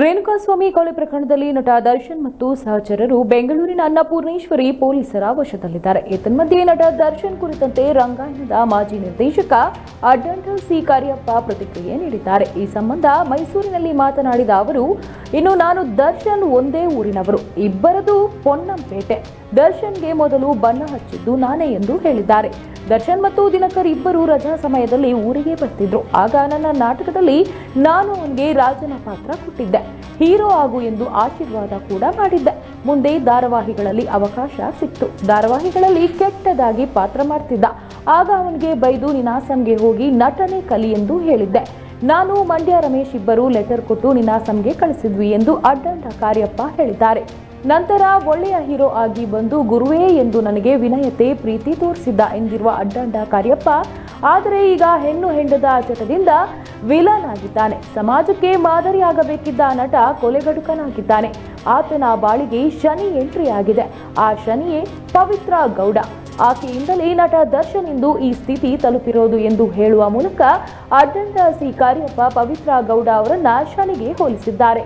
ರೇಣುಕಾಸ್ವಾಮಿ ಕೊಲೆ ಪ್ರಕರಣದಲ್ಲಿ ನಟ ದರ್ಶನ್ ಮತ್ತು ಸಹಚರರು ಬೆಂಗಳೂರಿನ ಅನ್ನಪೂರ್ಣೇಶ್ವರಿ ಪೊಲೀಸರ ವಶದಲ್ಲಿದ್ದಾರೆ. ಏತನ್ಮಧ್ಯೆ ನಟ ದರ್ಶನ್ ಕುರಿತಂತೆ ರಂಗಾಯಣದ ಮಾಜಿ ನಿರ್ದೇಶಕ ಅಡ್ಡಂಟ ಸಿ ಕರಿಯಪ್ಪ ಪ್ರತಿಕ್ರಿಯೆ ನೀಡಿದ್ದಾರೆ. ಈ ಸಂಬಂಧ ಮೈಸೂರಿನಲ್ಲಿ ಮಾತನಾಡಿದ ಅವರು, ಇನ್ನು ನಾನು ದರ್ಶನ್ ಒಂದೇ ಊರಿನವರು, ಇಬ್ಬರದು ಪೊನ್ನಂಪೇಟೆ. ದರ್ಶನ್ಗೆ ಮೊದಲು ಬಣ್ಣ ಹಚ್ಚಿದ್ದು ನಾನೇ ಎಂದು ಹೇಳಿದ್ದಾರೆ. ದರ್ಶನ್ ಮತ್ತು ದಿನಕರ್ ಇಬ್ಬರು ರಜಾ ಸಮಯದಲ್ಲಿ ಊರಿಗೆ ಬರ್ತಿದ್ರು. ಆಗ ನನ್ನ ನಾಟಕದಲ್ಲಿ ನಾನು ಅವನಿಗೆ ರಾಜನ ಪಾತ್ರ ಕೊಟ್ಟಿದ್ದೆ. ಹೀರೋ ಆಗು ಎಂದು ಆಶೀರ್ವಾದ ಕೂಡ ಮಾಡಿದ್ದೆ. ಮುಂದೆ ಧಾರಾವಾಹಿಗಳಲ್ಲಿ ಅವಕಾಶ ಸಿಕ್ತು. ಧಾರಾವಾಹಿಗಳಲ್ಲಿ ಕೆಟ್ಟದಾಗಿ ಪಾತ್ರ ಮಾಡ್ತಿದ್ದ. ಆಗ ಅವನಿಗೆ ಬೈದು ನಿನಾಸಂಗೆ ಹೋಗಿ ನಟನೆ ಕಲಿ ಎಂದು ಹೇಳಿದ್ದೆ. ನಾನು ಮಂಡ್ಯ ರಮೇಶ್ ಇಬ್ಬರು ಲೆಟರ್ ಕೊಟ್ಟು ನಿನಾಸಂಗೆ ಕಳಿಸಿದ್ವಿ ಎಂದು ಅಡ್ಡಂಟ ಕಾರ್ಯಪ್ಪ ಹೇಳಿದ್ದಾರೆ. ನಂತರ ಒಳ್ಳೆಯ ಹೀರೋ ಆಗಿ ಬಂದು ಗುರುವೇ ಎಂದು ನನಗೆ ವಿನಯತೆ ಪ್ರೀತಿ ತೋರಿಸಿದ್ದ ಎಂದಿರುವ ಅಡ್ಡಂಟ ಕಾರ್ಯಪ್ಪ, ಆದರೆ ಈಗ ಹೆಣ್ಣು ಹೆಂಡದ ಚಟದಿಂದ ವಿಲನ್ ಆಗಿದ್ದಾನೆ. ಸಮಾಜಕ್ಕೆ ಮಾದರಿಯಾಗಬೇಕಿದ್ದ ನಟ ಕೊಲೆಗಡುಕನಾಗಿದ್ದಾನೆ. ಆತನ ಬಾಳಿಗೆ ಶನಿ ಎಂಟ್ರಿ ಆಗಿದೆ. ಆ ಶನಿಯೇ ಪವಿತ್ರ ಗೌಡ. ಆಕೆಯಿಂದಲೇ ನಟ ದರ್ಶನ್ ಇಂದು ಈ ಸ್ಥಿತಿ ತಲುಪಿರೋದು ಎಂದು ಹೇಳುವ ಮೂಲಕ ಅಡ್ಡಂಟ ಸಿ ಕಾರ್ಯಪ್ಪ ಪವಿತ್ರ ಗೌಡ ಅವರನ್ನ ಶನಿಗೆ ಹೋಲಿಸಿದ್ದಾರೆ.